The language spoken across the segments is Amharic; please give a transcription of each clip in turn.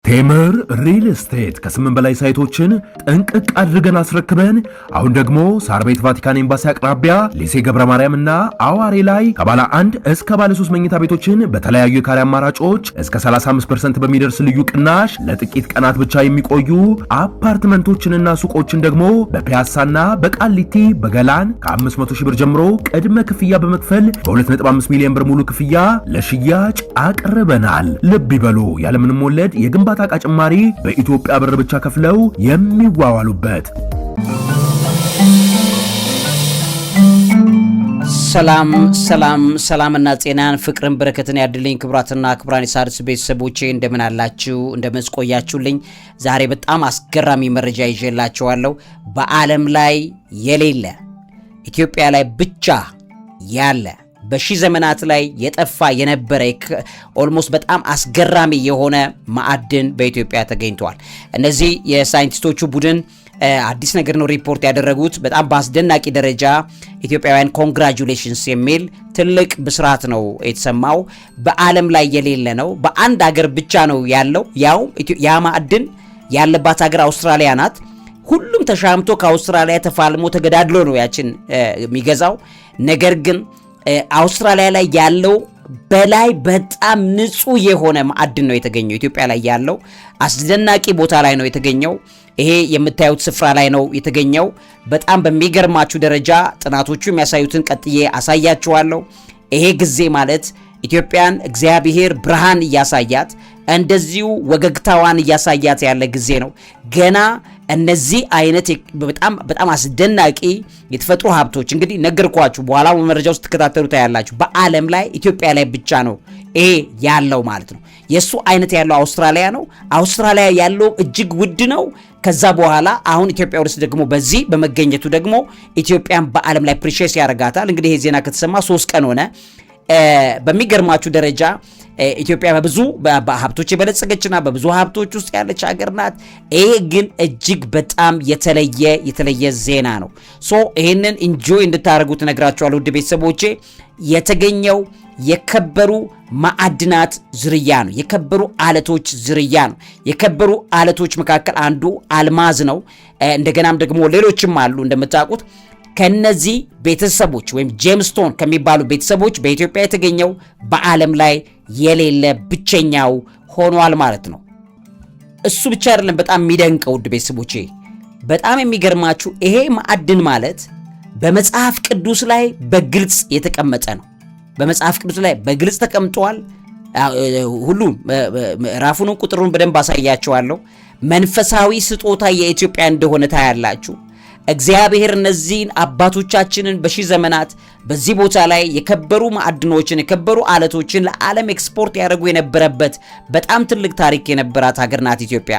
ቴምር ሪል ስቴት ከ8 በላይ ሳይቶችን ጠንቅቅ አድርገን አስረክበን አሁን ደግሞ ሳር ቤት ቫቲካን ኤምባሲ አቅራቢያ ሊሴ ገብረ ማርያምና አዋሬ ላይ ከባለ 1 እስከ ባለ 3 መኝታ ቤቶችን በተለያዩ የካሬ አማራጮች እስከ 35% በሚደርስ ልዩ ቅናሽ ለጥቂት ቀናት ብቻ የሚቆዩ አፓርትመንቶችንና ሱቆችን ደግሞ በፒያሳና በቃሊቲ በገላን ከ500 ሺህ ብር ጀምሮ ቅድመ ክፍያ በመክፈል በ2.5 ሚሊዮን ብር ሙሉ ክፍያ ለሽያጭ አቅርበናል። ልብ ይበሉ ያለምንም ወለድ የግንባታ ዕቃ ጭማሪ በኢትዮጵያ ብር ብቻ ከፍለው የሚዋዋሉበት። ሰላምና ጤናን ፍቅርን በረከትን ያድልኝ። ክብራትና ክብራን የሣድስ ቤተሰቦቼ እንደምን አላችሁ? እንደምን ቆያችሁልኝ? ዛሬ በጣም አስገራሚ መረጃ ይዤላችኋለሁ። በዓለም ላይ የሌለ ኢትዮጵያ ላይ ብቻ ያለ በሺህ ዘመናት ላይ የጠፋ የነበረ ኦልሞስት በጣም አስገራሚ የሆነ ማዕድን በኢትዮጵያ ተገኝቷል። እነዚህ የሳይንቲስቶቹ ቡድን አዲስ ነገር ነው ሪፖርት ያደረጉት። በጣም በአስደናቂ ደረጃ ኢትዮጵያውያን ኮንግራጁሌሽንስ የሚል ትልቅ ብስራት ነው የተሰማው። በዓለም ላይ የሌለ ነው፣ በአንድ ሀገር ብቻ ነው ያለው። ያው ያ ማዕድን ያለባት ሀገር አውስትራሊያ ናት። ሁሉም ተሻምቶ ከአውስትራሊያ ተፋልሞ ተገዳድሎ ነው ያችን የሚገዛው። ነገር ግን አውስትራሊያ ላይ ያለው በላይ በጣም ንጹህ የሆነ ማዕድን ነው የተገኘው። ኢትዮጵያ ላይ ያለው አስደናቂ ቦታ ላይ ነው የተገኘው። ይሄ የምታዩት ስፍራ ላይ ነው የተገኘው። በጣም በሚገርማችሁ ደረጃ ጥናቶቹ የሚያሳዩትን ቀጥዬ አሳያችኋለሁ። ይሄ ጊዜ ማለት ኢትዮጵያን እግዚአብሔር ብርሃን እያሳያት እንደዚሁ ወገግታዋን እያሳያት ያለ ጊዜ ነው። ገና እነዚህ አይነት በጣም አስደናቂ የተፈጥሮ ሀብቶች እንግዲህ ነገርኳችሁ፣ በኋላ መረጃ ውስጥ ተከታተሉ ታያላችሁ። በዓለም ላይ ኢትዮጵያ ላይ ብቻ ነው ይሄ ያለው ማለት ነው። የሱ አይነት ያለው አውስትራሊያ ነው። አውስትራሊያ ያለው እጅግ ውድ ነው። ከዛ በኋላ አሁን ኢትዮጵያ ውስጥ ደግሞ በዚህ በመገኘቱ ደግሞ ኢትዮጵያን በዓለም ላይ ፕሪሼስ ያደርጋታል። እንግዲህ ይሄ ዜና ከተሰማ 3 ቀን ሆነ። በሚገርማችሁ ደረጃ ኢትዮጵያ በብዙ ሀብቶች የበለጸገችና በብዙ ሀብቶች ውስጥ ያለች ሀገር ናት። ይሄ ግን እጅግ በጣም የተለየ ዜና ነው። ይሄንን ኢንጆይ እንድታደርጉት ነግራችኋለሁ ውድ ቤተሰቦቼ። የተገኘው የከበሩ ማዕድናት ዝርያ ነው። የከበሩ አለቶች ዝርያ ነው። የከበሩ አለቶች መካከል አንዱ አልማዝ ነው። እንደገናም ደግሞ ሌሎችም አሉ እንደምታውቁት። ከነዚህ ቤተሰቦች ወይም ጄምስቶን ከሚባሉ ቤተሰቦች በኢትዮጵያ የተገኘው በዓለም ላይ የሌለ ብቸኛው ሆኗል ማለት ነው። እሱ ብቻ አይደለም፣ በጣም የሚደንቀው ውድ ቤተሰቦቼ፣ በጣም የሚገርማችሁ ይሄ ማዕድን ማለት በመጽሐፍ ቅዱስ ላይ በግልጽ የተቀመጠ ነው። በመጽሐፍ ቅዱስ ላይ በግልጽ ተቀምጧል። ሁሉም ምዕራፉን ቁጥሩን በደንብ አሳያቸዋለሁ። መንፈሳዊ ስጦታ የኢትዮጵያ እንደሆነ ታያላችሁ። እግዚአብሔር እነዚህን አባቶቻችንን በሺህ ዘመናት በዚህ ቦታ ላይ የከበሩ ማዕድኖችን የከበሩ አለቶችን ለዓለም ኤክስፖርት ያደርጉ የነበረበት በጣም ትልቅ ታሪክ የነበራት ሀገር ናት ኢትዮጵያ።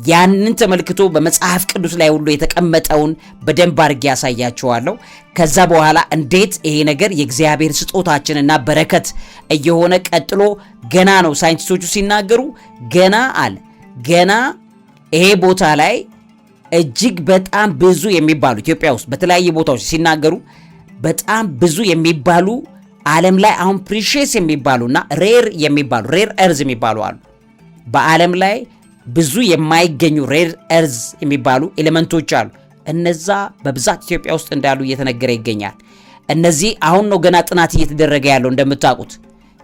ያንን ተመልክቶ በመጽሐፍ ቅዱስ ላይ ሁሉ የተቀመጠውን በደንብ አድርጌ ያሳያቸዋለሁ። ከዛ በኋላ እንዴት ይሄ ነገር የእግዚአብሔር ስጦታችንና በረከት እየሆነ ቀጥሎ ገና ነው። ሳይንቲስቶቹ ሲናገሩ ገና ይሄ ቦታ ላይ እጅግ በጣም ብዙ የሚባሉ ኢትዮጵያ ውስጥ በተለያየ ቦታዎች ሲናገሩ በጣም ብዙ የሚባሉ ዓለም ላይ አሁን ፕሪሺየስ የሚባሉና ሬር ኤርዝ የሚባሉ አሉ። በዓለም ላይ ብዙ የማይገኙ ሬር ኤርዝ የሚባሉ ኤሌመንቶች አሉ። እነዛ በብዛት ኢትዮጵያ ውስጥ እንዳሉ እየተነገረ ይገኛል። እነዚህ አሁን ነው ገና ጥናት እየተደረገ ያለው። እንደምታውቁት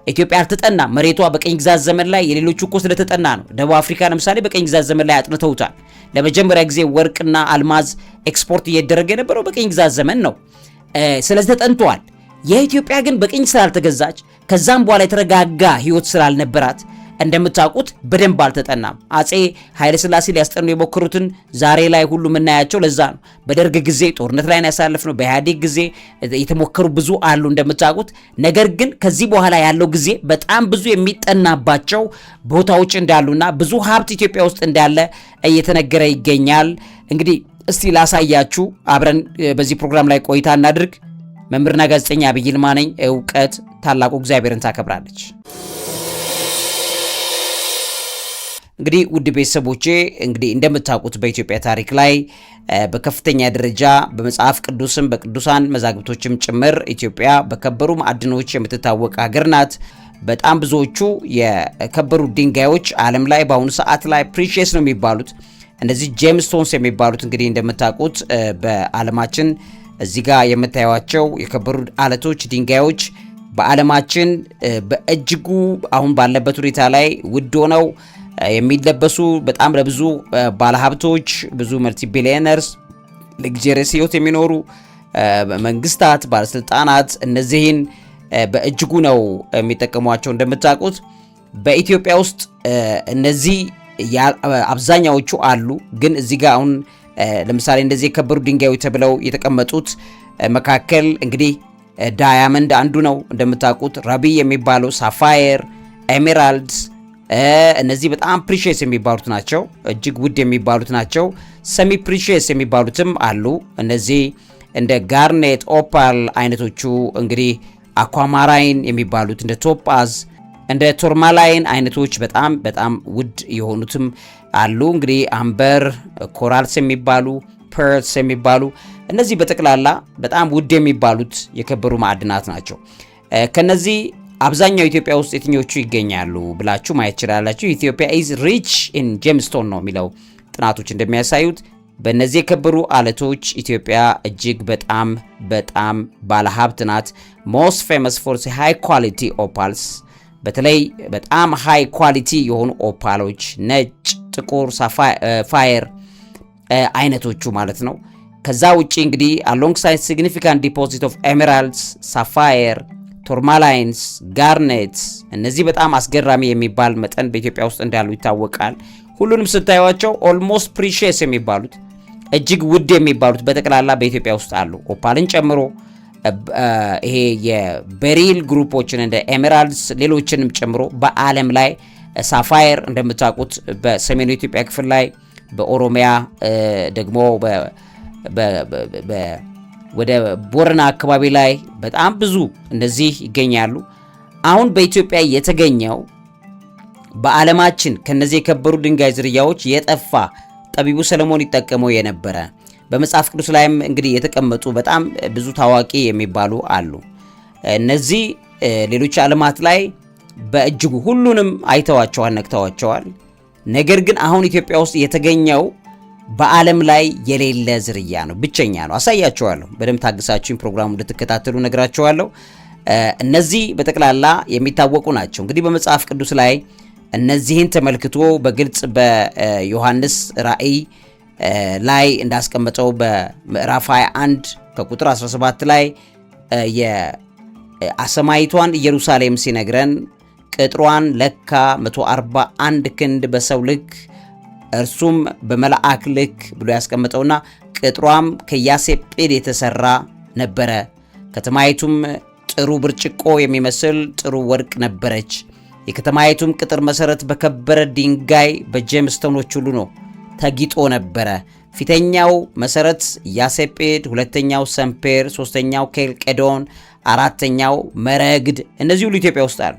ኢትዮጵያ አልተጠና። መሬቷ በቀኝ ግዛት ዘመን ላይ የሌሎቹ እኮ ስለተጠና ነው። ደቡብ አፍሪካ ለምሳሌ በቀኝ ግዛት ዘመን ላይ አጥንተውታል። ለመጀመሪያ ጊዜ ወርቅና አልማዝ ኤክስፖርት እየተደረገ የነበረው በቀኝ ግዛት ዘመን ነው። ስለዚህ ተጠንቷል። የኢትዮጵያ ግን በቀኝ ስላልተገዛች ከዛም በኋላ የተረጋጋ ህይወት ስላልነበራት እንደምታውቁት በደንብ አልተጠናም። አጼ ኃይለ ሥላሴ ሊያስጠኑ የሞከሩትን ዛሬ ላይ ሁሉ የምናያቸው ለዛ ነው። በደርግ ጊዜ ጦርነት ላይ ያሳለፍነው፣ በኢህአዴግ ጊዜ የተሞከሩ ብዙ አሉ እንደምታውቁት። ነገር ግን ከዚህ በኋላ ያለው ጊዜ በጣም ብዙ የሚጠናባቸው ቦታዎች እንዳሉና ብዙ ሀብት ኢትዮጵያ ውስጥ እንዳለ እየተነገረ ይገኛል። እንግዲህ እስቲ ላሳያችሁ፣ አብረን በዚህ ፕሮግራም ላይ ቆይታ እናድርግ። መምህርና ጋዜጠኛ ዐቢይ ይልማ ነኝ። እውቀት ታላቁ እግዚአብሔርን ታከብራለች። እንግዲህ ውድ ቤተሰቦቼ እንግዲህ እንደምታውቁት በኢትዮጵያ ታሪክ ላይ በከፍተኛ ደረጃ በመጽሐፍ ቅዱስም በቅዱሳን መዛግብቶችም ጭምር ኢትዮጵያ በከበሩ ማዕድኖች የምትታወቅ ሀገር ናት። በጣም ብዙዎቹ የከበሩ ድንጋዮች ዓለም ላይ በአሁኑ ሰዓት ላይ ፕሪሺየስ ነው የሚባሉት እነዚህ ጄምስቶንስ የሚባሉት እንግዲህ እንደምታውቁት በዓለማችን እዚህ ጋር የምታዩዋቸው የከበሩ አለቶች ድንጋዮች በዓለማችን በእጅጉ አሁን ባለበት ሁኔታ ላይ ውድ ሆነው የሚለበሱ በጣም ለብዙ ባለሀብቶች ብዙ መልቲ ቢሊዮነርስ ለግጀረስ ህይወት የሚኖሩ መንግስታት ባለስልጣናት እነዚህን በእጅጉ ነው የሚጠቀሟቸው። እንደምታውቁት በኢትዮጵያ ውስጥ እነዚህ አብዛኛዎቹ አሉ። ግን እዚህ ጋር አሁን ለምሳሌ እንደዚህ የከበሩ ድንጋዮች ተብለው የተቀመጡት መካከል እንግዲህ ዳያመንድ አንዱ ነው። እንደምታውቁት ራቢ የሚባለው ሳፋየር፣ ኤሜራልድስ እነዚህ በጣም ፕሪሺየስ የሚባሉት ናቸው። እጅግ ውድ የሚባሉት ናቸው። ሰሚ ፕሪሺየስ የሚባሉትም አሉ። እነዚህ እንደ ጋርኔት፣ ኦፓል አይነቶቹ እንግዲህ አኳማራይን የሚባሉት እንደ ቶፓዝ እንደ ቶርማላይን አይነቶች በጣም በጣም ውድ የሆኑትም አሉ። እንግዲህ አምበር፣ ኮራልስ የሚባሉ ፐርልስ የሚባሉ እነዚህ በጠቅላላ በጣም ውድ የሚባሉት የከበሩ ማዕድናት ናቸው። ከነዚህ አብዛኛው ኢትዮጵያ ውስጥ የትኞቹ ይገኛሉ ብላችሁ ማየት ይችላላችሁ። ኢትዮጵያ ኢዝ ሪች ኢን ጄምስቶን ነው የሚለው ጥናቶች እንደሚያሳዩት። በእነዚህ የከበሩ አለቶች ኢትዮጵያ እጅግ በጣም በጣም ባለሀብት ናት። ሞስት ፌመስ ፎር ሃይ ኳሊቲ ኦፓልስ፣ በተለይ በጣም ሃይ ኳሊቲ የሆኑ ኦፓሎች ነጭ፣ ጥቁር፣ ሳፋየር አይነቶቹ ማለት ነው። ከዛ ውጪ እንግዲህ አሎንግሳይድ ሲግኒፊካንት ዲፖዚት ኦፍ ኤሜራልድስ፣ ሳፋየር፣ ቶርማላይንስ፣ ጋርኔትስ እነዚህ በጣም አስገራሚ የሚባል መጠን በኢትዮጵያ ውስጥ እንዳሉ ይታወቃል። ሁሉንም ስታዩዋቸው ኦልሞስት ፕሪሺየስ የሚባሉት እጅግ ውድ የሚባሉት በጠቅላላ በኢትዮጵያ ውስጥ አሉ። ኦፓልን ጨምሮ ይሄ የቤሪል ግሩፖችን እንደ ኤሜራልድስ ሌሎችንም ጨምሮ በዓለም ላይ ሳፋየር እንደምታውቁት በሰሜኑ ኢትዮጵያ ክፍል ላይ በኦሮሚያ ደግሞ ወደ ቦረና አካባቢ ላይ በጣም ብዙ እነዚህ ይገኛሉ። አሁን በኢትዮጵያ የተገኘው በዓለማችን ከነዚህ የከበሩ ድንጋይ ዝርያዎች የጠፋ ጠቢቡ ሰለሞን ይጠቀመው የነበረ በመጽሐፍ ቅዱስ ላይም እንግዲህ የተቀመጡ በጣም ብዙ ታዋቂ የሚባሉ አሉ። እነዚህ ሌሎች ዓለማት ላይ በእጅጉ ሁሉንም አይተዋቸዋል፣ ነክተዋቸዋል። ነገር ግን አሁን ኢትዮጵያ ውስጥ የተገኘው በዓለም ላይ የሌለ ዝርያ ነው፣ ብቸኛ ነው። አሳያቸዋለሁ። በደንብ ታግሳችሁኝ ፕሮግራሙ እንድትከታተሉ ነግራቸዋለሁ። እነዚህ በጠቅላላ የሚታወቁ ናቸው። እንግዲህ በመጽሐፍ ቅዱስ ላይ እነዚህን ተመልክቶ በግልጽ በዮሐንስ ራእይ ላይ እንዳስቀመጠው በምዕራፍ 21 ከቁጥር 17 ላይ የሰማይቷን ኢየሩሳሌም ሲነግረን ቅጥሯን ለካ 141 ክንድ በሰው ልክ እርሱም በመላእክ ልክ ብሎ ያስቀመጠውና ቅጥሯም ከያሴጲድ የተሰራ ነበረ። ከተማይቱም ጥሩ ብርጭቆ የሚመስል ጥሩ ወርቅ ነበረች። የከተማይቱም ቅጥር መሰረት በከበረ ድንጋይ በጄምስቶኖች ሁሉ ነው ተጊጦ ነበረ። ፊተኛው መሰረት ያሴጲድ፣ ሁለተኛው ሰምፔር፣ ሶስተኛው ኬልቄዶን፣ አራተኛው መረግድ። እነዚህ ሁሉ ኢትዮጵያ ውስጥ አሉ።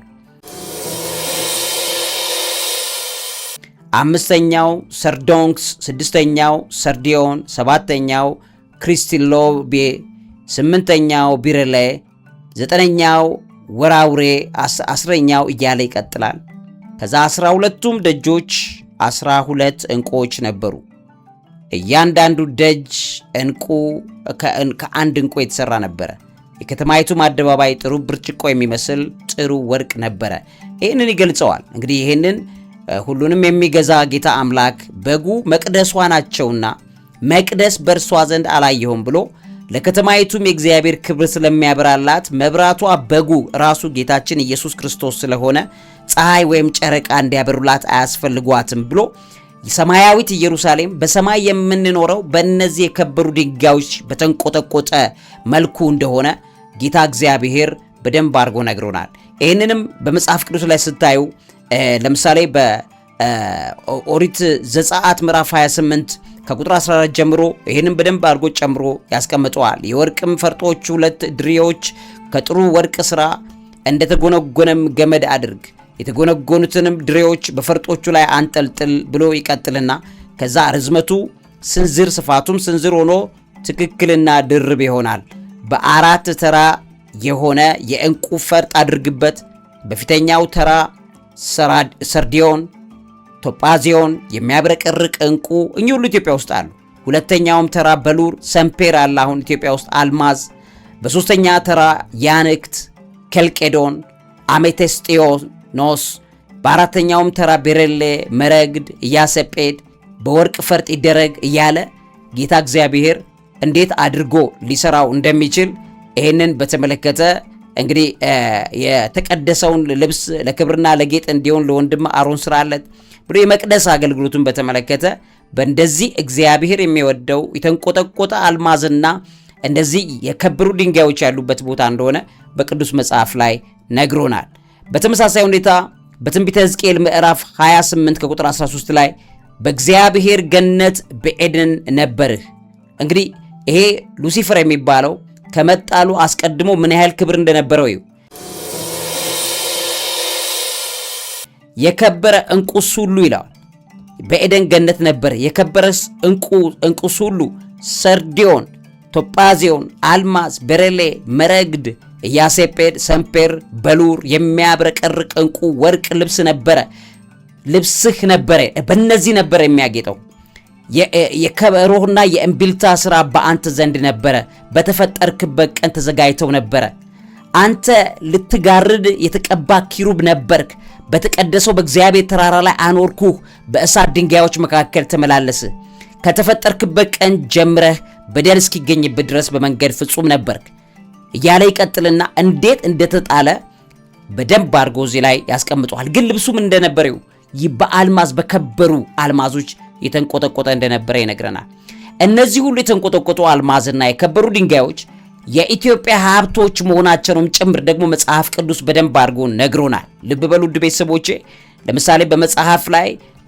አምስተኛው ሰርዶንክስ፣ ስድስተኛው ሰርዲዮን፣ ሰባተኛው ክሪስቲሎቤ፣ ስምንተኛው ቢረሌ፣ ዘጠነኛው ወራውሬ፣ አስረኛው እያለ ይቀጥላል። ከዛ 12ቱም ደጆች 12 ዕንቁዎች ነበሩ። እያንዳንዱ ደጅ ዕንቁ ከአንድ ዕንቁ የተሰራ ነበረ። የከተማይቱም አደባባይ ጥሩ ብርጭቆ የሚመስል ጥሩ ወርቅ ነበረ። ይህንን ይገልጸዋል። እንግዲህ ይህንን ሁሉንም የሚገዛ ጌታ አምላክ በጉ መቅደሷ ናቸውና መቅደስ በእርሷ ዘንድ አላየሁም ብሎ ለከተማይቱም የእግዚአብሔር ክብር ስለሚያበራላት መብራቷ በጉ ራሱ ጌታችን ኢየሱስ ክርስቶስ ስለሆነ ፀሐይ ወይም ጨረቃ እንዲያበሩላት አያስፈልጓትም ብሎ ሰማያዊት ኢየሩሳሌም በሰማይ የምንኖረው በእነዚህ የከበሩ ድንጋዮች በተንቆጠቆጠ መልኩ እንደሆነ ጌታ እግዚአብሔር በደንብ አድርጎ ነግሮናል። ይህንንም በመጽሐፍ ቅዱስ ላይ ስታዩ ለምሳሌ በኦሪት ዘጸአት ምዕራፍ 28 ከቁጥር 14 ጀምሮ ይህንን በደንብ አድርጎ ጨምሮ ያስቀምጠዋል። የወርቅም ፈርጦች 2 ድሪዎች ከጥሩ ወርቅ ስራ እንደተጎነጎነም ገመድ አድርግ፣ የተጎነጎኑትንም ድሬዎች በፈርጦቹ ላይ አንጠልጥል ብሎ ይቀጥልና ከዛ ርዝመቱ ስንዝር ስፋቱም ስንዝር ሆኖ ትክክልና ድርብ ይሆናል። በ4 ተራ የሆነ የዕንቁ ፈርጥ አድርግበት፣ በፊተኛው ተራ ሰርዲዮን፣ ቶጳዚዮን፣ የሚያብረቀርቅ ዕንቁ እኚህ ሁሉ ኢትዮጵያ ውስጥ አሉ። ሁለተኛውም ተራ በሉር፣ ሰምፔር አለ አሁን ኢትዮጵያ ውስጥ አልማዝ። በሶስተኛ ተራ ያንክት፣ ኬልቄዶን፣ አሜቴስጢዮኖስ። በአራተኛውም ተራ ቤሬሌ፣ መረግድ፣ ኢያሰጴድ፣ በወርቅ ፈርጥ ይደረግ እያለ ጌታ እግዚአብሔር እንዴት አድርጎ ሊሰራው እንደሚችል ይህንን በተመለከተ እንግዲህ የተቀደሰውን ልብስ ለክብርና ለጌጥ እንዲሆን ለወንድም አሮን ስራለት ብሎ የመቅደስ አገልግሎቱን በተመለከተ በእንደዚህ እግዚአብሔር የሚወደው የተንቆጠቆጠ አልማዝና እንደዚህ የከበሩ ድንጋዮች ያሉበት ቦታ እንደሆነ በቅዱስ መጽሐፍ ላይ ነግሮናል። በተመሳሳይ ሁኔታ በትንቢተ ሕዝቅኤል ምዕራፍ 28 ከቁጥር 13 ላይ በእግዚአብሔር ገነት በኤደን ነበርህ። እንግዲህ ይሄ ሉሲፈር የሚባለው ከመጣሉ አስቀድሞ ምን ያህል ክብር እንደነበረው እዩ። የከበረ ዕንቁስ ሁሉ ይላል በኤደን ገነት ነበር። የከበረ ዕንቁስ ሁሉ ሰርዲዮን፣ ቶጳዚዮን፣ አልማዝ፣ ቤሬሌ፣ መረግድ፣ ኢያሰጴድ፣ ሰምፔር፣ በሉር፣ የሚያብረቀርቅ ዕንቁ ወርቅ ልብስ ነበረ ልብስህ ነበረ። በእነዚህ ነበር የሚያጌጠው። የከበሮና የእምቢልታ ሥራ በአንተ ዘንድ ነበረ። በተፈጠርክበት ቀን ተዘጋጅተው ነበረ። አንተ ልትጋርድ የተቀባ ኪሩብ ነበርክ። በተቀደሰው በእግዚአብሔር ተራራ ላይ አኖርኩህ። በእሳት ድንጋዮች መካከል ተመላለስህ። ከተፈጠርክበት ቀን ጀምረህ በደል እስኪገኝበት ድረስ በመንገድ ፍጹም ነበርክ እያለ ይቀጥልና እንዴት እንደተጣለ በደንብ አድርጎ እዚህ ላይ ያስቀምጠዋል። ግን ልብሱም እንደነበረው በአልማዝ በከበሩ አልማዞች የተንቆጠቆጠ እንደነበረ ይነግረናል። እነዚህ ሁሉ የተንቆጠቆጡ አልማዝና የከበሩ ድንጋዮች የኢትዮጵያ ሀብቶች መሆናቸውንም ጭምር ደግሞ መጽሐፍ ቅዱስ በደንብ አድርጎ ነግሮናል። ልብ በሉ ውድ ቤተሰቦቼ። ለምሳሌ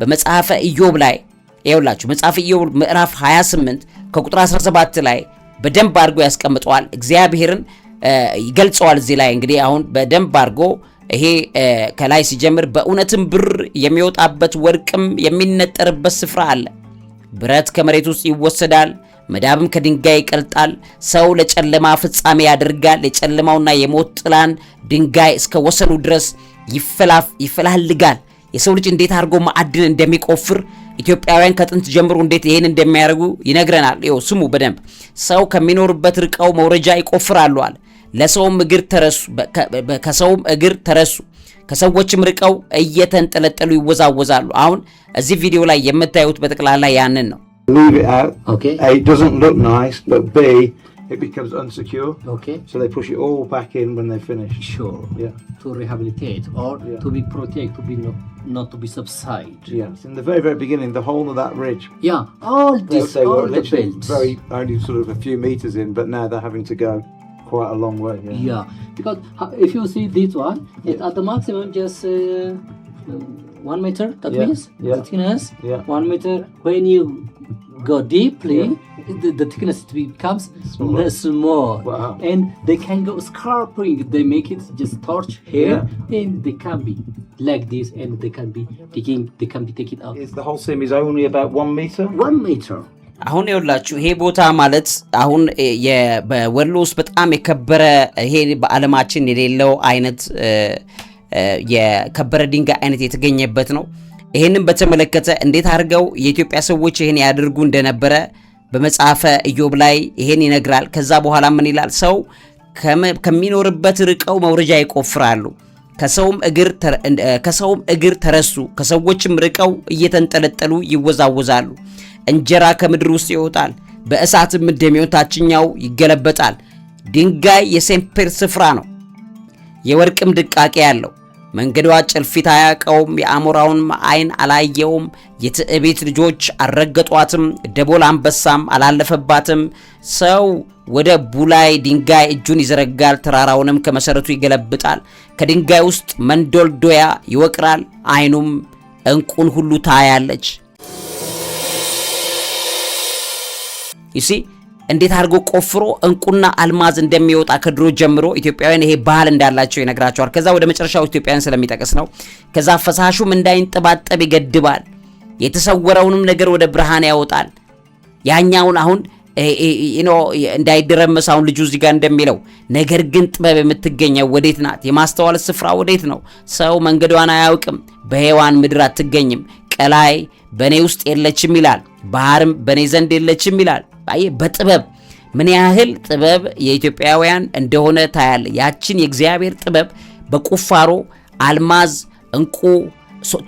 በመጽሐፈ ኢዮብ ላይ ይኸውላችሁ መጽሐፈ ኢዮብ ምዕራፍ 28 ከቁጥር 17 ላይ በደንብ አድርጎ ያስቀምጠዋል። እግዚአብሔርን ይገልጸዋል። እዚህ ላይ እንግዲህ አሁን በደንብ አድርጎ ይሄ ከላይ ሲጀምር በእውነትም ብር የሚወጣበት ወርቅም የሚነጠርበት ስፍራ አለ። ብረት ከመሬት ውስጥ ይወሰዳል፣ መዳብም ከድንጋይ ይቀልጣል። ሰው ለጨለማ ፍጻሜ ያደርጋል። የጨለማውና የሞት ጥላን ድንጋይ እስከ ወሰኑ ድረስ ይፈላልጋል። የሰው ልጅ እንዴት አድርጎ ማዕድን እንደሚቆፍር ኢትዮጵያውያን ከጥንት ጀምሮ እንዴት ይሄን እንደሚያደርጉ ይነግረናል። ይኸው ስሙ በደንብ። ሰው ከሚኖርበት ርቀው መውረጃ ይቆፍራሉ አለ። ከሰውም እግር ተረሱ፣ ከሰዎችም ርቀው እየተንጠለጠሉ ይወዛወዛሉ። አሁን እዚህ ቪዲዮ ላይ የምታዩት በጠቅላላ ያንን ነው። Leave it out. Okay. A, it doesn't look nice, but B, it becomes unsecure. Okay. So they push it all back in when they finish. Sure. Yeah. To rehabilitate or to be protect, to be not to be subside. Yes. In the very, very beginning, the whole of that ridge. Yeah. All this, they all were the belts. Very only sort of a few meters in, but now they're having to go quite a long way. Yeah. Yeah. Because if you see this one, it's at the maximum just 1 meter. That means the thickness. Yeah. 1 meter. When you go deeply, the thickness becomes small. Wow. And they can go scraping. They make it just torch here, and they can be like this, and they can be taking. They can be taken out. Is the whole sim is only about 1 meter? 1 meter. አሁን ይኸውላችሁ ይሄ ቦታ ማለት አሁን በወሎ ውስጥ በጣም የከበረ ይሄ በዓለማችን የሌለው አይነት የከበረ ድንጋይ አይነት የተገኘበት ነው። ይሄንን በተመለከተ እንዴት አድርገው የኢትዮጵያ ሰዎች ይሄን ያደርጉ እንደነበረ በመጽሐፈ ኢዮብ ላይ ይሄን ይነግራል። ከዛ በኋላ ምን ይላል? ሰው ከሚኖርበት ርቀው መውረጃ ይቆፍራሉ፣ ከሰውም እግር ተረሱ፣ ከሰዎችም ርቀው እየተንጠለጠሉ ይወዛወዛሉ። እንጀራ ከምድር ውስጥ ይወጣል፣ በእሳትም እንደሚሆን ታችኛው ይገለበጣል። ድንጋይ የሴምፔር ስፍራ ነው፣ የወርቅም ድቃቄ ያለው። መንገዷ ጭልፊት አያውቀውም፣ የአሞራውን ዓይን አላየውም። የትዕቢት ልጆች አልረገጧትም፣ ደቦል አንበሳም አላለፈባትም። ሰው ወደ ቡላይ ድንጋይ እጁን ይዘረጋል፣ ተራራውንም ከመሰረቱ ይገለብጣል። ከድንጋይ ውስጥ መንዶልዶያ ይወቅራል፣ ዓይኑም ዕንቁን ሁሉ ታያለች። ይሲ እንዴት አድርጎ ቆፍሮ ዕንቁና አልማዝ እንደሚወጣ ከድሮ ጀምሮ ኢትዮጵያውያን ይሄ ባህል እንዳላቸው ይነግራቸዋል። ከዛ ወደ መጨረሻው ኢትዮጵያውያን ስለሚጠቅስ ነው። ከዛ ፈሳሹም እንዳይንጠባጠብ ይገድባል፣ የተሰወረውንም ነገር ወደ ብርሃን ያወጣል። ያኛውን አሁን እንዳይደረመስ አሁን ልጁ እዚህ ጋር እንደሚለው ነገር ግን ጥበብ የምትገኘው ወዴት ናት? የማስተዋል ስፍራ ወዴት ነው? ሰው መንገዷን አያውቅም፣ በሔዋን ምድር አትገኝም። ቀላይ በእኔ ውስጥ የለችም ይላል፣ ባህርም በእኔ ዘንድ የለችም ይላል። በጥበብ ምን ያህል ጥበብ የኢትዮጵያውያን እንደሆነ ታያለ። ያችን የእግዚአብሔር ጥበብ በቁፋሮ አልማዝ፣ እንቁ፣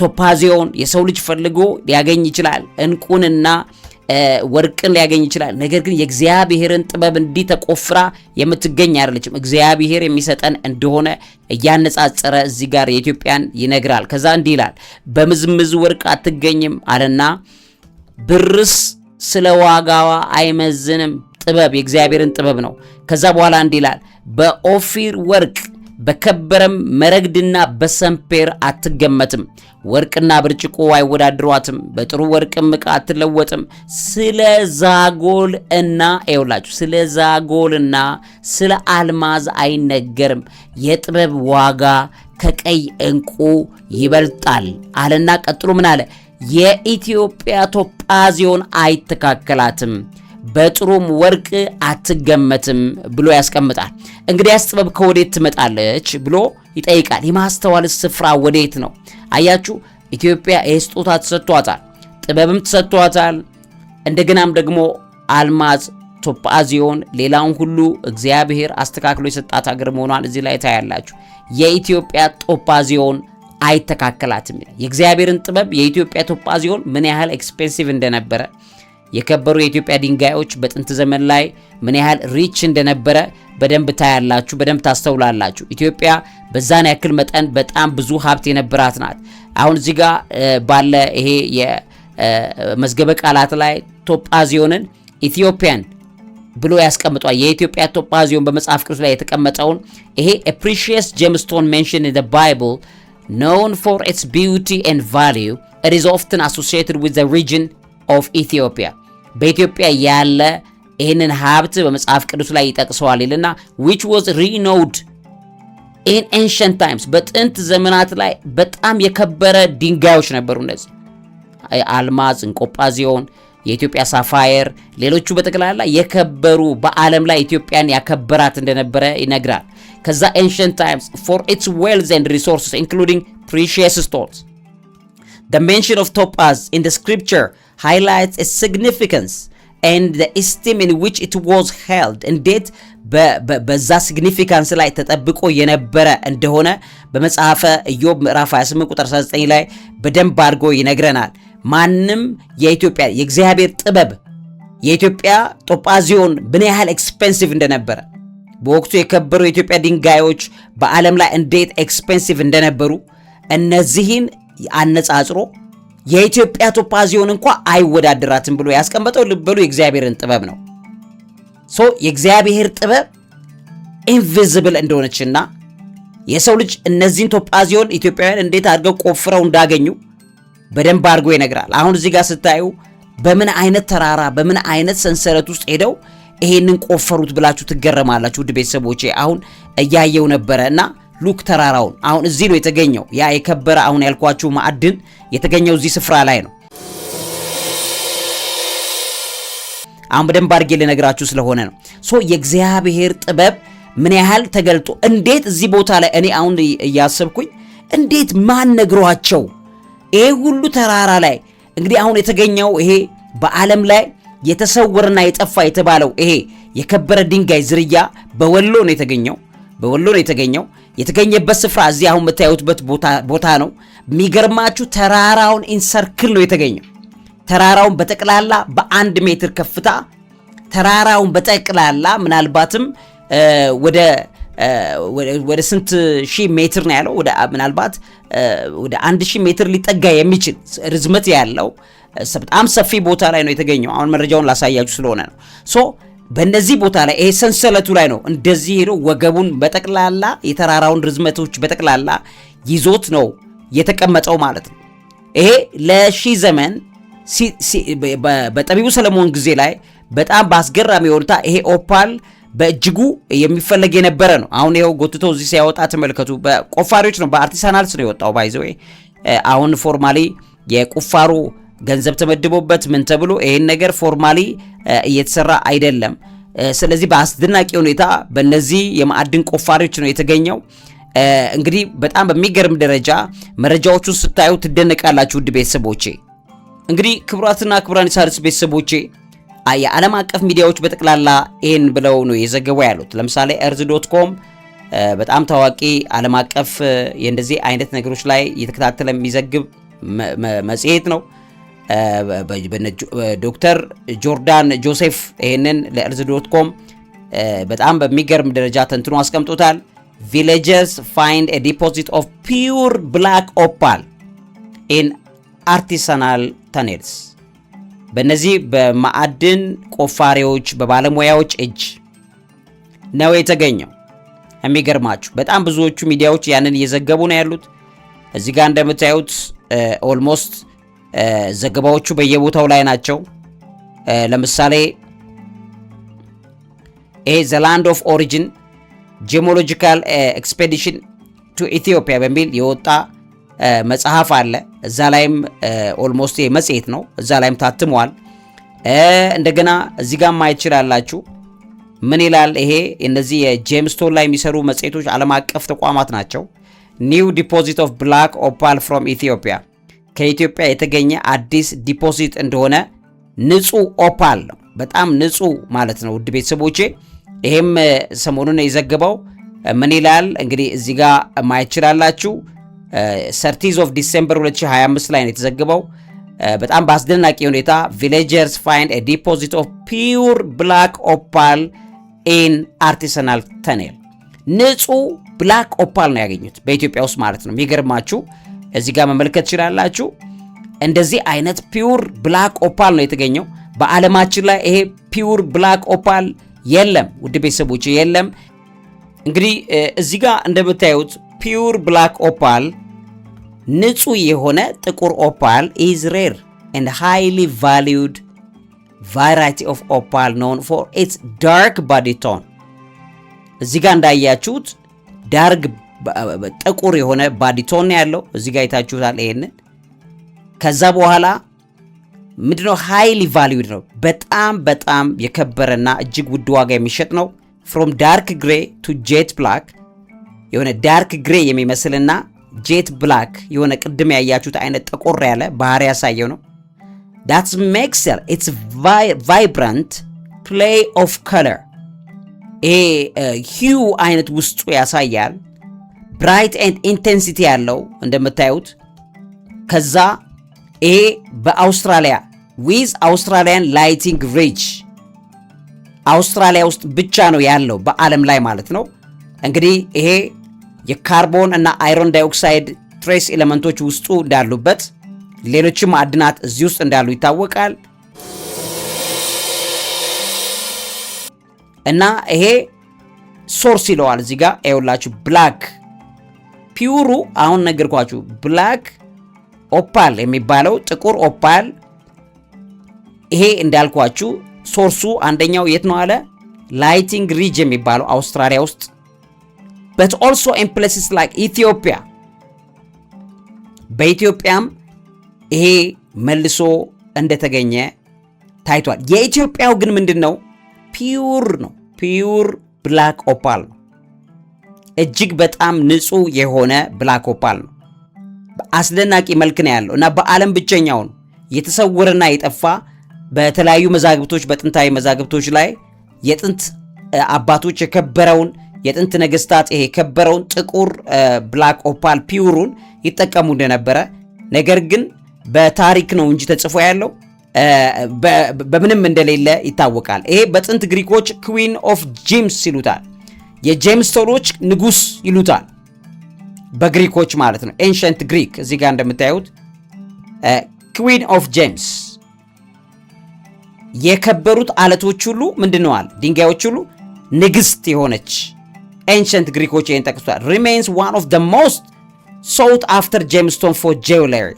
ቶፓዚዮን የሰው ልጅ ፈልጎ ሊያገኝ ይችላል። እንቁንና ወርቅን ሊያገኝ ይችላል። ነገር ግን የእግዚአብሔርን ጥበብ እንዲህ ተቆፍራ የምትገኝ አይደለችም። እግዚአብሔር የሚሰጠን እንደሆነ እያነጻጸረ እዚህ ጋር የኢትዮጵያን ይነግራል። ከዛ እንዲህ ይላል፣ በምዝምዝ ወርቅ አትገኝም አለና ብርስ ስለ ዋጋዋ አይመዝንም። ጥበብ የእግዚአብሔርን ጥበብ ነው። ከዛ በኋላ እንዲህ ይላል፣ በኦፊር ወርቅ በከበረም መረግድና በሰምፔር አትገመትም። ወርቅና ብርጭቆ አይወዳድሯትም፣ በጥሩ ወርቅም ዕቃ አትለወጥም። ስለ ዛጎል እና ይውላችሁ ስለ ዛጎልና ስለ አልማዝ አይነገርም። የጥበብ ዋጋ ከቀይ እንቁ ይበልጣል አለና ቀጥሎ ምን አለ? የኢትዮጵያ ቶጳዚዮን አይተካከላትም፣ በጥሩም ወርቅ አትገመትም ብሎ ያስቀምጣል። እንግዲያስ ጥበብ ከወዴት ትመጣለች ብሎ ይጠይቃል። የማስተዋል ስፍራ ወዴት ነው? አያችሁ ኢትዮጵያ ስጦታ ተሰጥቷታል፣ ጥበብም ተሰጥቷታል። እንደገናም ደግሞ አልማዝ፣ ቶጳዚዮን፣ ሌላውን ሁሉ እግዚአብሔር አስተካክሎ የሰጣት ሀገር መሆኗን እዚህ ላይ ታያላችሁ። የኢትዮጵያ ቶጳዚዮን አይተካከላትም። የእግዚአብሔርን ጥበብ የኢትዮጵያ ቶጳዚዮን ምን ያህል ኤክስፔንሲቭ እንደነበረ፣ የከበሩ የኢትዮጵያ ድንጋዮች በጥንት ዘመን ላይ ምን ያህል ሪች እንደነበረ በደንብ ታያላችሁ፣ በደንብ ታስተውላላችሁ። ኢትዮጵያ በዛን ያክል መጠን በጣም ብዙ ሀብት የነበራት ናት። አሁን እዚህ ጋር ባለ ይሄ የመዝገበ ቃላት ላይ ቶጳዚዮንን ኢትዮጵያን ብሎ ያስቀምጧል። የኢትዮጵያ ቶጳዚዮን በመጽሐፍ ቅዱስ ላይ የተቀመጠውን ይሄ a precious gemstone mentioned in the Bible known for its beauty and value, it is often associated with the region of Ethiopia. በኢትዮጵያ ያለ ይህንን ሀብት በመጽሐፍ ቅዱስ ላይ ይጠቅሰዋል ይልና which was renowned in ancient times, በጥንት ዘመናት ላይ በጣም የከበረ ድንጋዮች ነበሩ። እነዚህ አልማዝ፣ እንቆጳዚዮን፣ የኢትዮጵያ ሳፋየር፣ ሌሎቹ በጠቅላላ የከበሩ በዓለም ላይ ኢትዮጵያን ያከበራት እንደነበረ ይነግራል። ከዛ ancient times for its wealth and resources including precious stones. The mention of topaz in the scripture highlights its significance and the esteem in which it was held. እንዴት በዛ ሲግኒፊካንስ ላይ ተጠብቆ የነበረ እንደሆነ በመጽሐፈ ኢዮብ ምዕራፍ 28 ቁጥር 9 ላይ በደንብ አድርጎ ይነግረናል። ማንም የኢትዮጵያ የእግዚአብሔር ጥበብ የኢትዮጵያ ቶጳዚዮን ምን ያህል ኤክስፔንሲቭ እንደነበረ፣ በወቅቱ የከበሩ የኢትዮጵያ ድንጋዮች በዓለም ላይ እንዴት ኤክስፔንሲቭ እንደነበሩ እነዚህን አነጻጽሮ የኢትዮጵያ ቶጳዚዮን እንኳን አይወዳደራትም ብሎ ያስቀመጠው ልብ በሉ የእግዚአብሔርን ጥበብ ነው። የእግዚአብሔር ጥበብ ኢንቪዚብል እንደሆነችና የሰው ልጅ እነዚህን ቶጳዚዮን ኢትዮጵያውያን እንዴት አድርገው ቆፍረው እንዳገኙ በደንብ አድርጎ ይነግራል። አሁን እዚህ ጋር ስታዩ በምን አይነት ተራራ በምን አይነት ሰንሰለት ውስጥ ሄደው ይሄንን ቆፈሩት ብላችሁ ትገረማላችሁ። ውድ ቤተሰቦቼ አሁን እያየው ነበረና ሉክ ተራራውን አሁን እዚህ ነው የተገኘው። ያ የከበረ አሁን ያልኳችሁ ማዕድን የተገኘው እዚህ ስፍራ ላይ ነው። አሁን በደንብ አድርጌ ልነግራችሁ ስለሆነ ነው። የእግዚአብሔር ጥበብ ምን ያህል ተገልጦ እንዴት እዚህ ቦታ ላይ እኔ አሁን እያሰብኩኝ እንዴት ማን ነግሯቸው ይሄ ሁሉ ተራራ ላይ እንግዲህ አሁን የተገኘው ይሄ በዓለም ላይ የተሰወረና የጠፋ የተባለው ይሄ የከበረ ድንጋይ ዝርያ በወሎ ነው የተገኘው። በወሎ ነው የተገኘው። የተገኘበት ስፍራ እዚህ አሁን የምታዩትበት ቦታ ነው። የሚገርማችሁ ተራራውን ኢንሰርክል ነው የተገኘው። ተራራውን በጠቅላላ በ1 ሜትር ከፍታ ተራራውን በጠቅላላ ምናልባትም ወደ ስንት ሺህ ሜትር ነው ያለው? ምናልባት ወደ 1000 ሜትር ሊጠጋ የሚችል ርዝመት ያለው በጣም ሰፊ ቦታ ላይ ነው የተገኘው። አሁን መረጃውን ላሳያችሁ ስለሆነ ነው። በእነዚህ ቦታ ላይ ይሄ ሰንሰለቱ ላይ ነው እንደዚህ ሄዶ ወገቡን በጠቅላላ የተራራውን ርዝመቶች በጠቅላላ ይዞት ነው የተቀመጠው ማለት ነው። ይሄ ለሺህ ዘመን በጠቢቡ ሰለሞን ጊዜ ላይ በጣም በአስገራሚ ሁኔታ ይሄ ኦፓል በእጅጉ የሚፈለግ የነበረ ነው። አሁን ይሄው ጎትቶ እዚህ ሲያወጣ ተመልከቱ። በቆፋሪዎች ነው በአርቲሳናልስ ነው የወጣው ባይዘው። አሁን ፎርማሊ የቁፋሮ ገንዘብ ተመድቦበት ምን ተብሎ ይሄን ነገር ፎርማሊ እየተሰራ አይደለም። ስለዚህ በአስደናቂ ሁኔታ በእነዚህ የማዕድን ቆፋሪዎች ነው የተገኘው። እንግዲህ በጣም በሚገርም ደረጃ መረጃዎቹን ስታዩ ትደነቃላችሁ ውድ ቤተሰቦቼ። እንግዲህ ክቡራትና ክቡራን የሣድስ ቤተሰቦቼ የዓለም አቀፍ ሚዲያዎች በጠቅላላ ይሄን ብለው ነው የዘገቡ ያሉት። ለምሳሌ earth.com በጣም ታዋቂ ዓለም አቀፍ የእንደዚህ አይነት ነገሮች ላይ እየተከታተለ የሚዘግብ መጽሔት ነው። ዶክተር ጆርዳን ጆሴፍ ይሄንን ለearth.com በጣም በሚገርም ደረጃ ተንትኖ አስቀምጦታል። Villagers find a deposit of pure black opal in artisanal tunnels. በእነዚህ በማዕድን ቆፋሪዎች በባለሙያዎች እጅ ነው የተገኘው። የሚገርማችሁ በጣም ብዙዎቹ ሚዲያዎች ያንን እየዘገቡ ነው ያሉት። እዚህ ጋር እንደምታዩት ኦልሞስት ዘገባዎቹ በየቦታው ላይ ናቸው። ለምሳሌ the land of origin geological expedition to Ethiopia በሚል የወጣ መጽሐፍ አለ። እዛ ላይም ኦልሞስት የመጽሔት ነው፣ እዛ ላይም ታትሟል። እንደገና እዚህ ጋር ማየት ይችላላችሁ። ምን ይላል ይሄ? እነዚህ የጄምስቶን ላይ የሚሰሩ መጽሔቶች ዓለም አቀፍ ተቋማት ናቸው። ኒው ዲፖዚት ኦፍ ብላክ ኦፓል ፍሮም ኢትዮጵያ፣ ከኢትዮጵያ የተገኘ አዲስ ዲፖዚት እንደሆነ ንጹህ ኦፓል ነው። በጣም ንጹህ ማለት ነው ውድ ቤተሰቦቼ። ይሄም ሰሞኑን የዘገበው ምን ይላል እንግዲህ እዚህ ጋር ማየት ይችላላችሁ። 30 of December 2025 ላይ ነው የተዘገበው። በጣም በአስደናቂ ሁኔታ villagers find a deposit of pure black opal in artisanal tunnel። ንጹህ ብላክ ኦፓል ነው ያገኙት በኢትዮጵያ ውስጥ ማለት ነው። የሚገርማችሁ እዚህ ጋር መመልከት ይችላላችሁ። እንደዚህ አይነት ፒውር ብላክ ኦፓል ነው የተገኘው። በዓለማችን ላይ ይሄ ፒውር ብላክ ኦፓል የለም ውድ ቤተሰቦች፣ የለም። እንግዲህ እዚህ ጋር እንደምታዩት ፒውር ብላክ ኦፓል ንጹህ የሆነ ጥቁር ኦፓል is rare and highly valued variety of opal known for its dark body tone። እዚህ ጋር እንዳያችሁት ዳርክ ጥቁር የሆነ ባዲ ቶን ያለው እዚህ ጋር አይታችሁታል። ይሄንን ከዛ በኋላ ምንድነው highly valued ነው። በጣም የከበረና እጅግ ውድ ዋጋ የሚሸጥ ነው። from dark gray to jet black የሆነ ዳርክ ግሬ የሚመስልና ጄት ብላክ የሆነ ቅድም ያያችሁት አይነት ጠቆር ያለ ባህሪ ያሳየው ነው። that makes its vibrant play of color ሂው አይነት ውስጡ ያሳያል። bright and intensity ያለው እንደምታዩት። ከዛ በአውስትራሊያ with Australian lighting ridge አውስትራሊያ ውስጥ ብቻ ነው ያለው በዓለም ላይ ማለት ነው። እንግዲህ ይሄ የካርቦን እና አይሮን ዳይኦክሳይድ ትሬስ ኤሌመንቶች ውስጡ እንዳሉበት ሌሎችም ማዕድናት እዚህ ውስጥ እንዳሉ ይታወቃል። እና ይሄ ሶርስ ይለዋል እዚህ ጋር አይውላችሁ ብላክ ፒውሩ አሁን ነገርኳችሁ። ብላክ ኦፓል የሚባለው ጥቁር ኦፓል ይሄ እንዳልኳችሁ ሶርሱ አንደኛው የት ነው አለ? ላይቲንግ ሪጅ የሚባለው አውስትራሊያ ውስጥ but also in places like Ethiopia በኢትዮጵያም ይሄ መልሶ እንደተገኘ ታይቷል። የኢትዮጵያው ግን ምንድነው? ፒውር ነው። ፒውር ብላክ ኦፓል ነው። እጅግ በጣም ንጹህ የሆነ ብላክ ኦፓል ነው። አስደናቂ መልክ ነው ያለው እና በዓለም ብቸኛው ነው የተሰወረና የጠፋ። በተለያዩ መዛግብቶች በጥንታዊ መዛግብቶች ላይ የጥንት አባቶች የከበረውን የጥንት ነገስታት ይሄ የከበረውን ጥቁር ብላክ ኦፓል ፒውሩን ይጠቀሙ እንደነበረ፣ ነገር ግን በታሪክ ነው እንጂ ተጽፎ ያለው በምንም እንደሌለ ይታወቃል። ይሄ በጥንት ግሪኮች ኩዊን ኦፍ ጄምስ ይሉታል። የጄምስቶኖች ንጉስ ይሉታል በግሪኮች ማለት ነው። ኤንሸንት ግሪክ እዚህ ጋር እንደምታዩት ኩዊን ኦፍ ጄምስ የከበሩት አለቶች ሁሉ ምንድነዋል? ድንጋዮች ሁሉ ንግስት የሆነች ኤንሸንት ግሪኮች ይሄን ጠቅሷል። remains one of the most sought after gemstone for jewelry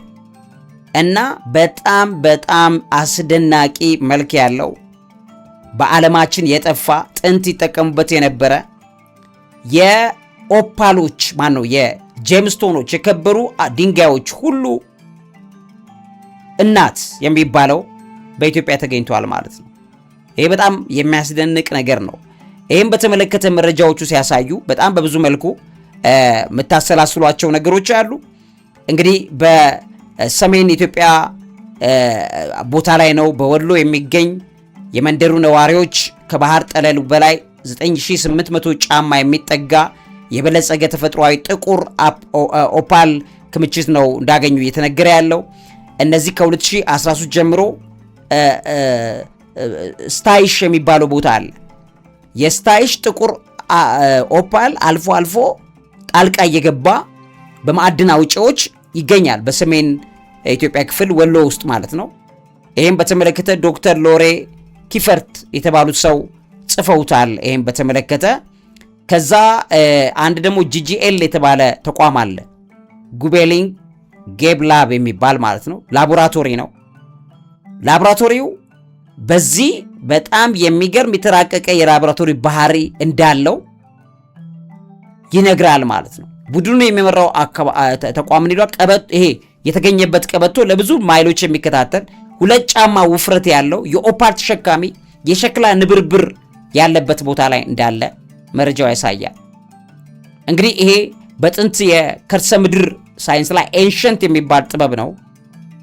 እና በጣም አስደናቂ መልክ ያለው በዓለማችን የጠፋ ጥንት ይጠቀሙበት የነበረ የኦፓሎች የጄምስቶኖች የከበሩ ድንጋዮች ሁሉ እናት የሚባለው በኢትዮጵያ ተገኝቷል ማለት ነው። ይሄ በጣም የሚያስደንቅ ነገር ነው። ይሄን በተመለከተ መረጃዎቹ ሲያሳዩ በጣም በብዙ መልኩ የምታሰላስሏቸው ነገሮች አሉ። እንግዲህ በሰሜን ኢትዮጵያ ቦታ ላይ ነው በወሎ የሚገኝ የመንደሩ ነዋሪዎች ከባህር ጠለሉ በላይ 9800 ጫማ የሚጠጋ የበለጸገ ተፈጥሯዊ ጥቁር ኦፓል ክምችት ነው እንዳገኙ እየተነገረ ያለው። እነዚህ ከ2013 ጀምሮ ስታይሽ የሚባለው ቦታ አለ። የስታይሽ ጥቁር ኦፓል አልፎ አልፎ ጣልቃ እየገባ በማዕድን አውጪዎች ይገኛል በሰሜን ኢትዮጵያ ክፍል ወሎ ውስጥ ማለት ነው። ይሄን በተመለከተ ዶክተር ሎሬ ኪፈርት የተባሉት ሰው ጽፈውታል። ይሄን በተመለከተ ከዛ አንድ ደግሞ ጂጂኤል የተባለ ተቋም አለ። ጉቤሊንግ ጌብ ላብ የሚባል ማለት ነው ላቦራቶሪ ነው። ላቦራቶሪው በዚህ በጣም የሚገርም የተራቀቀ የላቦራቶሪ ባህሪ እንዳለው ይነግራል ማለት ነው። ቡድኑ የሚመራው ተቋም ይሄ የተገኘበት ቀበቶ ለብዙ ማይሎች የሚከታተል 2 ጫማ ውፍረት ያለው የኦፓል ተሸካሚ የሸክላ ንብርብር ያለበት ቦታ ላይ እንዳለ መረጃው ያሳያል። እንግዲህ ይሄ በጥንት የከርሰ ምድር ሳይንስ ላይ ኤንሸንት የሚባል ጥበብ ነው።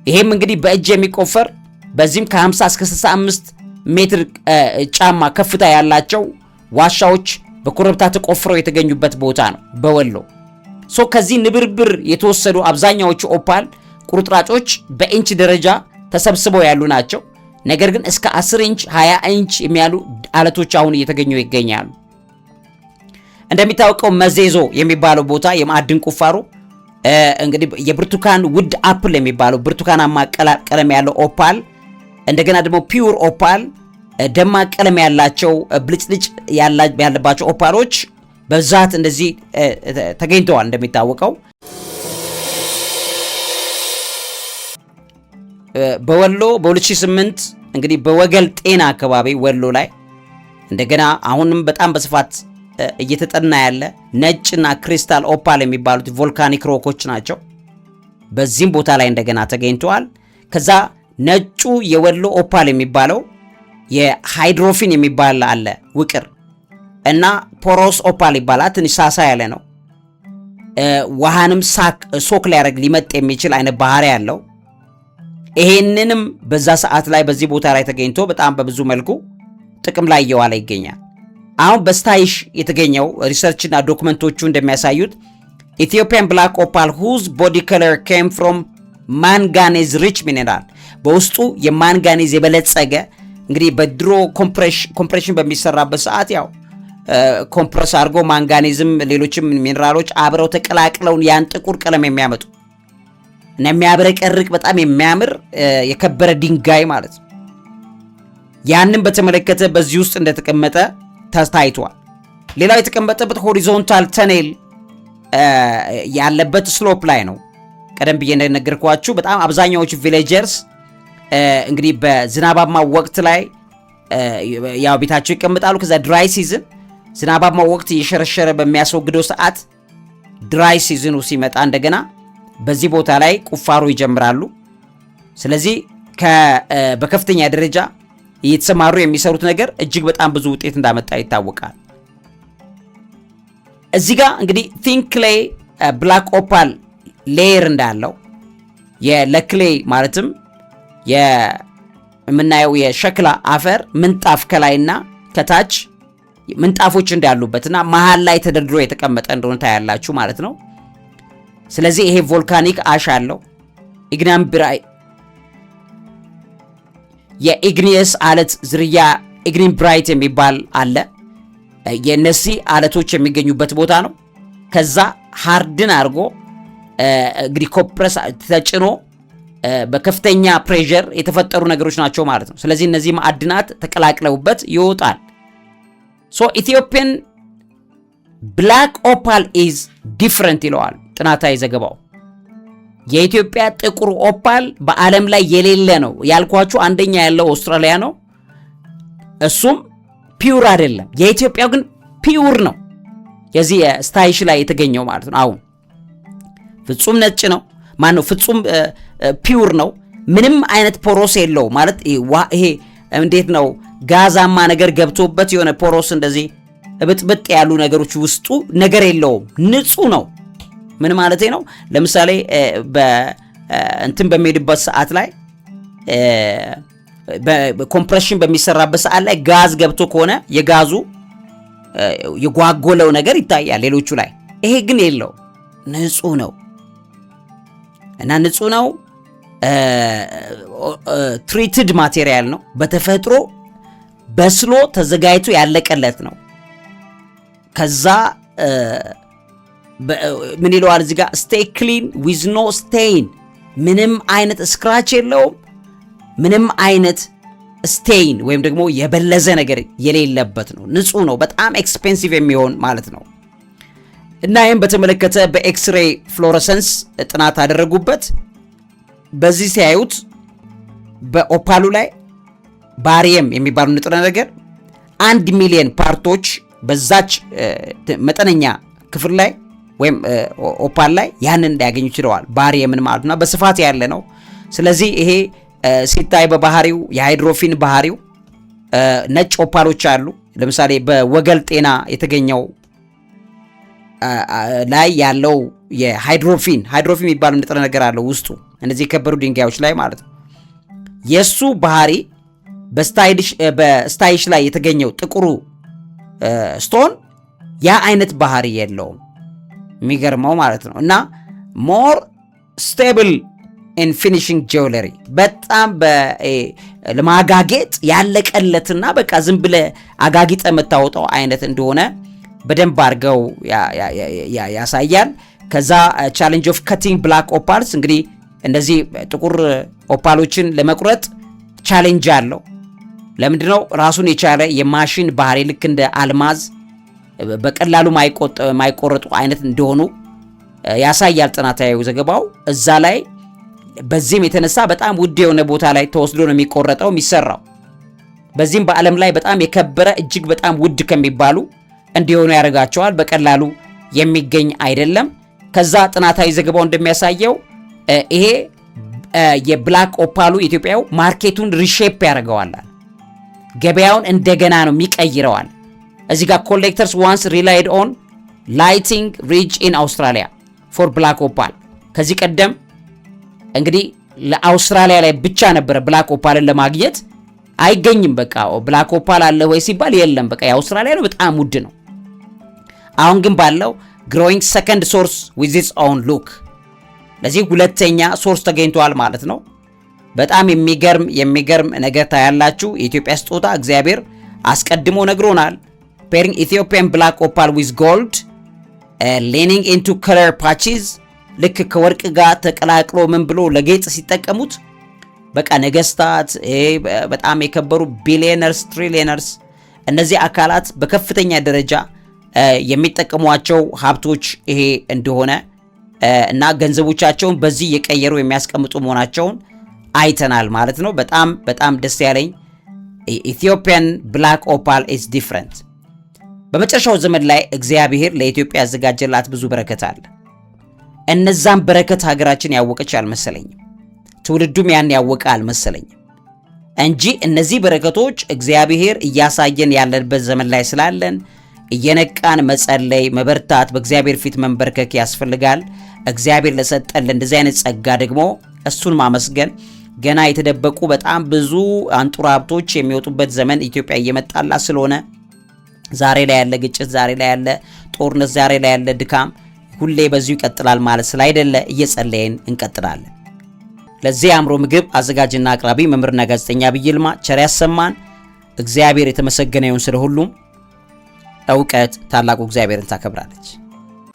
ይሄም እንግዲህ በእጅ የሚቆፈር በዚህም ከ50 እስከ 65 ሜትር ጫማ ከፍታ ያላቸው ዋሻዎች በኮረብታ ተቆፍረው የተገኙበት ቦታ ነው በወሎ። ከዚህ ንብርብር የተወሰዱ አብዛኛዎቹ ኦፓል ቁርጥራጮች በኢንች ደረጃ ተሰብስበው ያሉ ናቸው። ነገር ግን እስከ 10 ኢንች 20 ኢንች የሚያሉ አለቶች አሁን እየተገኙ ይገኛሉ። እንደሚታወቀው መዜዞ የሚባለው ቦታ የማዕድን ቁፋሮ እንግዲህ የብርቱካን ውድ አፕል የሚባለው ብርቱካናማ ቀለም ያለው ኦፓል፣ እንደገና ደግሞ ፒውር ኦፓል ደማቅ ቀለም ያላቸው ብልጭልጭ ያለባቸው ኦፓሎች በዛት እንደዚህ ተገኝተዋል። እንደሚታወቀው በወሎ በ2008 እንግዲህ በወገል ጤና አካባቢ ወሎ ላይ እንደገና አሁንም በጣም በስፋት እየተጠና ያለ ነጭና ክሪስታል ኦፓል የሚባሉት ቮልካኒክ ሮኮች ናቸው። በዚህም ቦታ ላይ እንደገና ተገኝተዋል። ከዛ ነጩ የወሎ ኦፓል የሚባለው የሃይድሮፊን የሚባል አለ ውቅር እና ፖሮስ ኦፓል ይባላል። ትንሽ ሳሳ ያለ ነው። ውሃንም ሶክ ሊያደርግ ሊመጥ የሚችል አይነት ባህሪ ያለው ይሄንንም በዛ ሰዓት ላይ በዚህ ቦታ ላይ ተገኝቶ በጣም በብዙ መልኩ ጥቅም ላይ እየዋለ ይገኛል። አሁን በስታይሽ የተገኘው ሪሰርችና ዶክመንቶቹ እንደሚያሳዩት ኢትዮጵያን ብላክ ኦፓል whose body color came from manganese rich mineral በውስጡ የማንጋኔዝ የበለጸገ እንግዲህ በድሮ ኮምፕሬሽን በሚሰራበት ሰዓት ያው ኮምፕረስ አድርጎ ማንጋኔዝም ሌሎችም ሚነራሎች አብረው ተቀላቅለውን ያን ጥቁር ቀለም የሚያመጡ እና የሚያብረቀርቅ በጣም የሚያምር የከበረ ድንጋይ ማለት ነው። ያንን በተመለከተ በዚህ ውስጥ እንደተቀመጠ ታይቷል። ሌላው የተቀመጠበት ሆሪዞንታል ተኔል ያለበት ስሎፕ ላይ ነው። ቀደም ብዬ እንደነገርኳችሁ በጣም አብዛኛዎቹ ቪሌጀርስ እንግዲህ በዝናባማ ወቅት ላይ ያው ቤታቸው ይቀመጣሉ። ከዛ ድራይ ሲዝን ዝናባማ ወቅት እየሸረሸረ በሚያስወግደው ሰዓት ድራይ ሲዝኑ ሲመጣ እንደገና በዚህ ቦታ ላይ ቁፋሮ ይጀምራሉ። ስለዚህ በከፍተኛ ደረጃ እየተሰማሩ የሚሰሩት ነገር እጅግ በጣም ብዙ ውጤት እንዳመጣ ይታወቃል። እዚህ ጋር እንግዲህ ቲን ክሌይ ብላክ ኦፓል ሌየር እንዳለው ለክሌይ ማለትም የምናየው የሸክላ አፈር ምንጣፍ ከላይና ከታች ምንጣፎች እንዳሉበትና መሃል ላይ ተደርድሮ የተቀመጠ እንደሆነ ታያላችሁ ማለት ነው። ስለዚህ ይሄ ቮልካኒክ አሽ አለው። የኢግኒየስ አለት ዝርያ ኢግኒን ብራይት የሚባል አለ። የነዚህ አለቶች የሚገኙበት ቦታ ነው። ከዛ ሃርድን አድርጎ እንግዲህ ኮምፕረስ ተጭኖ በከፍተኛ ፕሬሸር የተፈጠሩ ነገሮች ናቸው ማለት ነው። ስለዚህ እነዚህ ማዕድናት ተቀላቅለውበት ይወጣል። ኢትዮጵያን ብላክ ኦፓል ኢዝ ዲፍረንት ይለዋል ጥናታዊ ዘገባው። የኢትዮጵያ ጥቁር ኦፓል በዓለም ላይ የሌለ ነው ያልኳችሁ። አንደኛ ያለው አውስትራሊያ ነው። እሱም ፒውር አይደለም። የኢትዮጵያው ግን ፒውር ነው። የዚህ ስታይሽ ላይ የተገኘው ማለት ነው። አሁን ፍጹም ነጭ ነው። ማነው ፍጹም ፒውር ነው። ምንም አይነት ፖሮስ የለው ማለት ይሄ እንዴት ነው ጋዛማ ነገር ገብቶበት የሆነ ፖሮስ እንደዚህ እብጥብጥ ያሉ ነገሮች ውስጡ ነገር የለውም ንጹህ ነው ምን ማለት ነው ለምሳሌ እንትን በሚሄድበት ሰዓት ላይ በኮምፕሬሽን በሚሰራበት ሰዓት ላይ ጋዝ ገብቶ ከሆነ የጋዙ የጓጎለው ነገር ይታያል ሌሎቹ ላይ ይሄ ግን የለው ንጹህ ነው እና ንጹህ ነው ትሪትድ ማቴሪያል ነው በተፈጥሮ በስሎ ተዘጋጅቶ ያለቀለት ነው ከዛ ምን ይለዋል እዚህ ጋር stay clean with no stain ምንም አይነት ስክራች የለውም ምንም አይነት ስቴይን ወይም ደግሞ የበለዘ ነገር የሌለበት ነው ንጹህ ነው በጣም ኤክስፔንሲቭ የሚሆን ማለት ነው እና ይሄን በተመለከተ በኤክስሬይ ፍሎረሰንስ ጥናት አደረጉበት በዚህ ሲያዩት በኦፓሉ ላይ ባሪየም የሚባሉ ንጥረ ነገር 1 ሚሊዮን ፓርቶች በዛች መጠነኛ ክፍል ላይ ወይም ኦፓል ላይ ያንን እንዲያገኙ ይችላል ባሪየምን ማለት ነው በስፋት ያለ ነው ስለዚህ ይሄ ሲታይ በባህሪው የሃይድሮፊን ባህሪው ነጭ ኦፓሎች አሉ ለምሳሌ በወገል ጤና የተገኘው ላይ ያለው የሃይድሮፊን የሚባል ንጥረ ነገር አለው ውስጡ እነዚህ የከበሩ ድንጋዮች ላይ ማለት ነው የሱ ባህሪ በስታይሽ ላይ የተገኘው ጥቁሩ ስቶን ያ አይነት ባህሪ የለውም የሚገርመው ማለት ነው እና ሞር ስቴብል in finishing jewelry በጣም ለማጋጌጥ ያለቀለትና በቃ ዝም ብለ አጋጊጠ መታወጣው አይነት እንደሆነ በደንብ አርገው ያሳያል ከዛ challenge of cutting black opals እንግዲህ እንደዚህ ጥቁር ኦፓሎችን ለመቁረጥ ቻሌንጅ አለው ለምንድነው ራሱን የቻለ የማሽን ባህሪ ልክ እንደ አልማዝ በቀላሉ ማይቆረጡ አይነት እንደሆኑ ያሳያል ጥናታዊ ዘገባው እዛ ላይ በዚህም የተነሳ በጣም ውድ የሆነ ቦታ ላይ ተወስዶ ነው የሚቆረጠው የሚሰራው በዚህም በአለም ላይ በጣም የከበረ እጅግ በጣም ውድ ከሚባሉ እንዲሆኑ ያደርጋቸዋል በቀላሉ የሚገኝ አይደለም ከዛ ጥናታዊ ዘገባው እንደሚያሳየው ይሄ የብላክ ኦፓሉ ኢትዮጵያው ማርኬቱን ሪሼፕ ያደርገዋል ገበያውን እንደገና ነው የሚቀይረዋል እዚህ ጋር collectors once relied on lighting ridge in Australia for black opal ከዚህ ቀደም እንግዲህ ለአውስትራሊያ ላይ ብቻ ነበር ብላክ ኦፓልን ለማግኘት አይገኝም በቃ ብላክ ኦፓል አለ ወይ ሲባል የለም በቃ የአውስትራሊያ ነው በጣም ውድ ነው አሁን ግን ባለው growing second source with its own look ለዚህ ሁለተኛ ሶርስ ተገኝቷል ማለት ነው በጣም የሚገርም ነገር ታያላችሁ የኢትዮጵያ ስጦታ እግዚአብሔር አስቀድሞ ነግሮናል pairing Ethiopian black opal with gold leaning into color patches ልክ ከወርቅ ጋር ተቀላቅሎ ምን ብሎ ለጌጥ ሲጠቀሙት በቃ ነገስታት በጣም የከበሩ ቢሊየነርስ ትሪሊየነርስ እነዚህ አካላት በከፍተኛ ደረጃ የሚጠቀሟቸው ሀብቶች ይሄ እንደሆነ እና ገንዘቦቻቸውን በዚህ የቀየሩ የሚያስቀምጡ መሆናቸውን አይተናል ማለት ነው በጣም ደስ ያለኝ Ethiopian black opal is different በመጨረሻው ዘመን ላይ እግዚአብሔር ለኢትዮጵያ ያዘጋጀላት ብዙ በረከት አለ እነዛም በረከት ሀገራችን ያወቀች አልመሰለኝም ትውልዱም ያን ያወቀ አልመሰለኝም እንጂ እነዚህ በረከቶች እግዚአብሔር እያሳየን ያለበት ዘመን ላይ ስላለን እየነቃን መጸለይ መበርታት በእግዚአብሔር ፊት መንበርከክ ያስፈልጋል እግዚአብሔር ለሰጠን እንደዚህ አይነት ጸጋ ደግሞ እሱን ማመስገን ገና የተደበቁ በጣም ብዙ አንጡራ ሀብቶች የሚወጡበት ዘመን ኢትዮጵያ እየመጣላ ስለሆነ ዛሬ ላይ ያለ ግጭት ዛሬ ላይ ያለ ጦርነት ዛሬ ላይ ያለ ድካም ሁሌ በዚሁ ይቀጥላል ማለት ስላይደለ እየጸለየን እንቀጥላለን ለዚህ አምሮ ምግብ አዘጋጅና አቅራቢ መምህርና ጋዜጠኛ ቢይልማ ቸር ያሰማን እግዚአብሔር የተመሰገነ ይሁን ስለሁሉም ዕውቀት ታላቁ እግዚአብሔርን ታከብራለች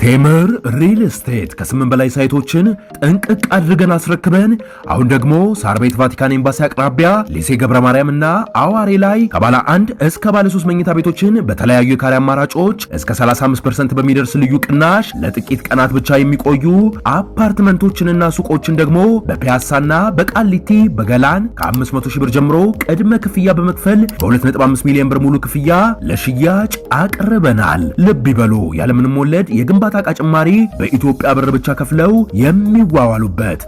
ቴምር ሪል ስቴት ከ8 በላይ ሳይቶችን ጠንቅቅ አድርገን አስረክበን አሁን ደግሞ ሳር ቤት ቫቲካን ኤምባሲ አቅራቢያ ሊሴ ገብረ ማርያምና አዋሬ ላይ ከባለ 1 እስከ ባለ 3 መኝታ ቤቶችን በተለያዩ የካሬ አማራጮች እስከ 35% በሚደርስ ልዩ ቅናሽ ለጥቂት ቀናት ብቻ የሚቆዩ አፓርትመንቶችንና ሱቆችን ደግሞ በፒያሳና በቃሊቲ በገላን ከ500 ሺህ ብር ጀምሮ ቅድመ ክፍያ በመክፈል በ2.5 ሚሊዮን ብር ሙሉ ክፍያ ለሽያጭ አቅርበናል። ልብ ይበሉ ያለምንም ወለድ የግንባታ ዕቃ ጭማሪ በኢትዮጵያ ብር ብቻ ከፍለው የሚዋዋሉበት